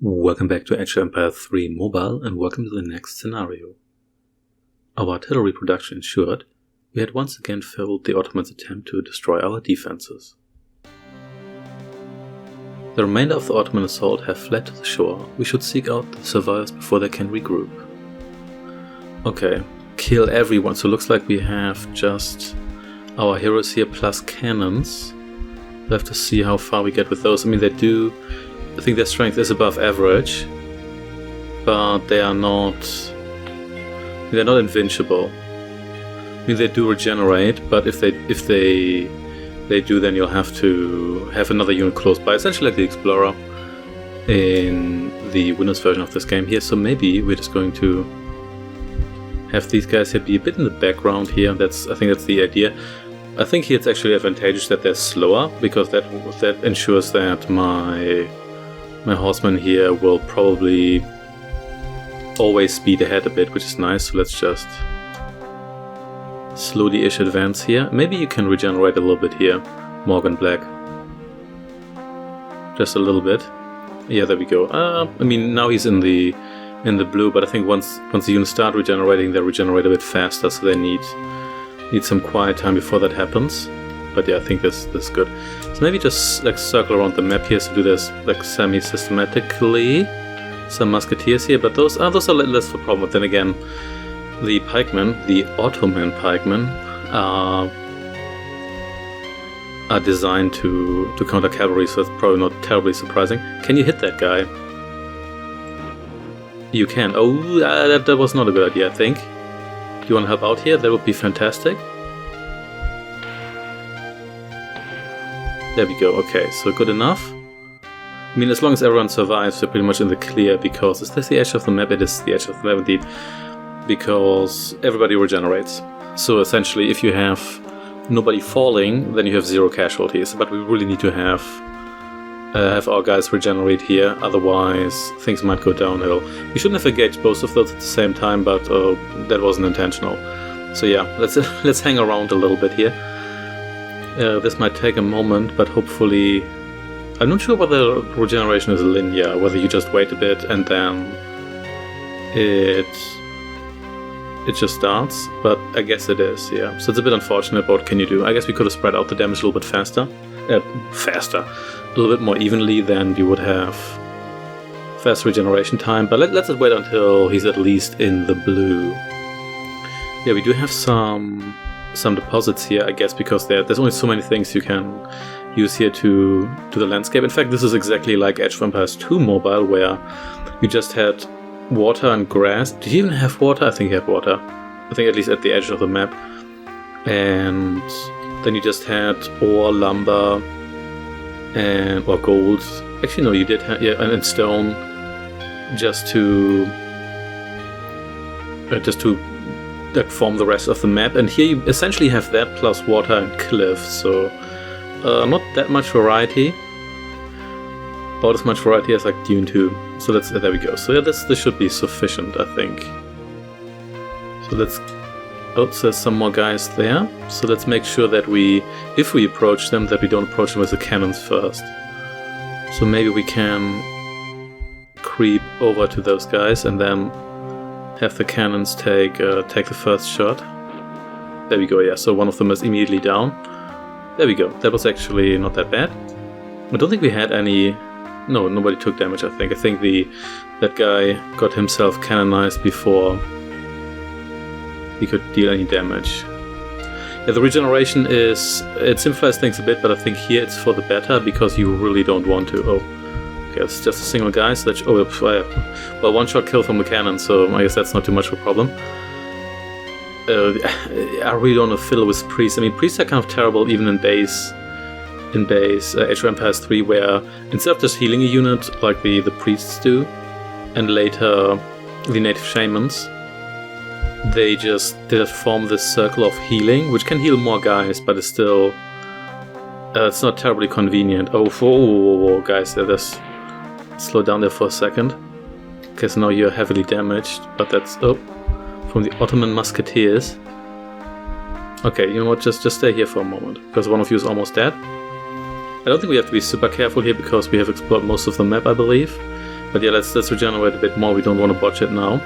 Welcome back to Age of Empire 3 Mobile, and welcome to the next scenario. Our artillery production ensured, we had once again failed the Ottomans' attempt to destroy our defenses. The remainder of the Ottoman assault have fled to the shore. We should seek out the survivors before they can regroup. Okay, kill everyone. So it looks like we have just our heroes here plus cannons. We'll have to see how far we get with those. I mean, I think their strength is above average, but they're not invincible. I mean, they do regenerate, but if they do, then you'll have to have another unit close by, essentially like the Explorer in the Windows version of this game here. So maybe we're just going to have these guys here be a bit in the background here. I think that's the idea. I think here it's actually advantageous that they're slower, because that ensures that my horsemen here will probably always speed ahead a bit, which is nice. So let's just slowly-ish advance here. Maybe you can regenerate a little bit here, Morgan Black. Just a little bit. Yeah, there we go. I mean, now he's in the blue, but I think once the units start regenerating, they regenerate a bit faster, so they need some quiet time before that happens. But yeah, I think this is good. So maybe just like circle around the map here to do this like semi-systematically. Some musketeers here, but those are less of a problem. But then again, the pikemen, the Ottoman pikemen, are designed to counter cavalry, so it's probably not terribly surprising. Can you hit that guy? You can. Oh, that was not a good idea, I think. Do you want to help out here? That would be fantastic. There we go. Okay, so good enough. I mean, as long as everyone survives, we're pretty much in the clear, because... Is this the edge of the map? It is the edge of the map indeed. Because everybody regenerates. So essentially, if you have nobody falling, then you have 0 casualties. But we really need to have our guys regenerate here, otherwise things might go downhill. We shouldn't have engaged both of those at the same time, but that wasn't intentional. So yeah, let's hang around a little bit here. This might take a moment, but hopefully... I'm not sure whether regeneration is linear, whether you just wait a bit and then it just starts, but I guess it is, yeah. So it's a bit unfortunate, but what can you do? I guess we could have spread out the damage a little bit faster. A little bit more evenly, than you would have fast regeneration time, but let's just wait until he's at least in the blue. Yeah, we do have some deposits here, I guess, because there's only so many things you can use here to the landscape. In fact, this is exactly like Age of Empires 2 Mobile, where you just had water and grass. Did you even have water? I think you had water. I think at least at the edge of the map. And then you just had ore, lumber, or gold. Actually, no, you did have, yeah, and stone, just to like form the rest of the map. And here you essentially have that plus water and cliff, so not that much variety. About as much variety as like Dune 2. So there we go. So yeah, this should be sufficient, I think. So let's... Oh, so there's some more guys there. So let's make sure that if we approach them, that we don't approach them with the cannons first. So maybe we can creep over to those guys and then have the cannons take the first shot. There we go, yeah. So one of them is immediately down. There we go. That was actually not that bad. I don't think we had any... No, nobody took damage, I think. I think that guy got himself cannonized before he could deal any damage. Yeah, the regeneration it simplifies things a bit, but I think here it's for the better, because you really don't want to... Oh, okay, it's just a single guy, so that... Oh, well, one-shot kill from the cannon, so I guess that's not too much of a problem. I really don't want to fiddle with priests. I mean, priests are kind of terrible even in base Age of Empires 3, where instead of just healing a unit like the priests do, and later the native shamans, they just form this circle of healing, which can heal more guys, but it's still it's not terribly convenient. Oh, guys, just slow down there for a second. Okay, so now you're heavily damaged, but that's from the Ottoman musketeers. Okay, you know what? Just stay here for a moment, because one of you is almost dead. I don't think we have to be super careful here, because we have explored most of the map, I believe. But yeah, let's regenerate a bit more. We don't want to botch it now.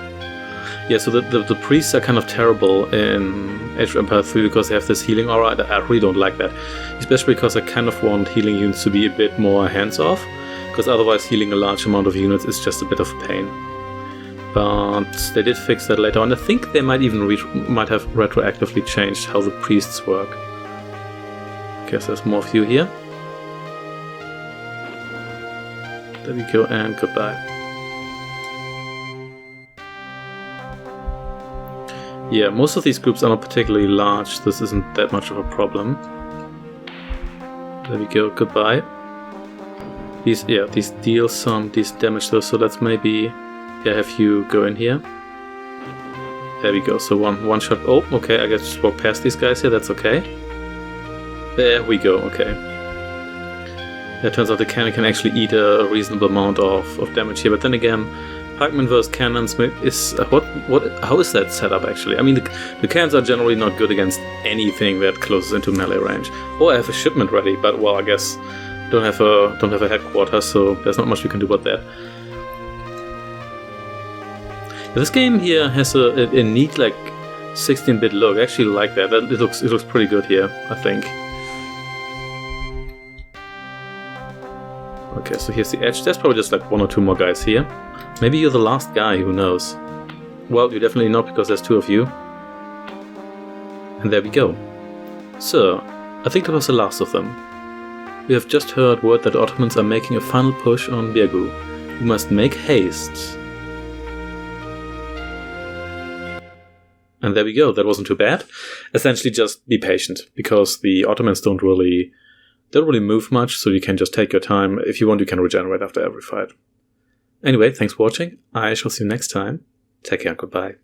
Yeah, so the priests are kind of terrible in Age of Empire 3 because they have this healing aura. I really don't like that. Especially because I kind of want healing units to be a bit more hands-off. Because otherwise healing a large amount of units is just a bit of a pain. But they did fix that later on. I think they might even might have retroactively changed how the priests work. Okay, so there's more of you here. There we go, and goodbye. Yeah, most of these groups are not particularly large. This isn't that much of a problem. There we go, goodbye. These deal some, these damage those, so let's maybe have you go in here. There we go, so one shot. Oh, okay, I guess just walk past these guys here, that's okay. There we go, okay. It turns out the cannon can actually eat a reasonable amount of damage here, but then again, pikemen versus cannons is how is that set up actually? I mean, the cannons are generally not good against anything that closes into melee range. Oh, I have a shipment ready, but well, I guess don't have a headquarters, so there's not much we can do about that. This game here has a neat like 16-bit look. I actually like that. It looks pretty good here, I think. Okay, so here's the edge. There's probably just like one or two more guys here. Maybe you're the last guy, who knows? Well, you're definitely not, because there's two of you. And there we go. So, I think that was the last of them. We have just heard word that the Ottomans are making a final push on Birgu. We must make haste. And there we go, that wasn't too bad. Essentially just be patient, because the Ottomans don't really move much, so you can just take your time. If you want, you can regenerate after every fight. Anyway, thanks for watching. I shall see you next time. Take care, goodbye.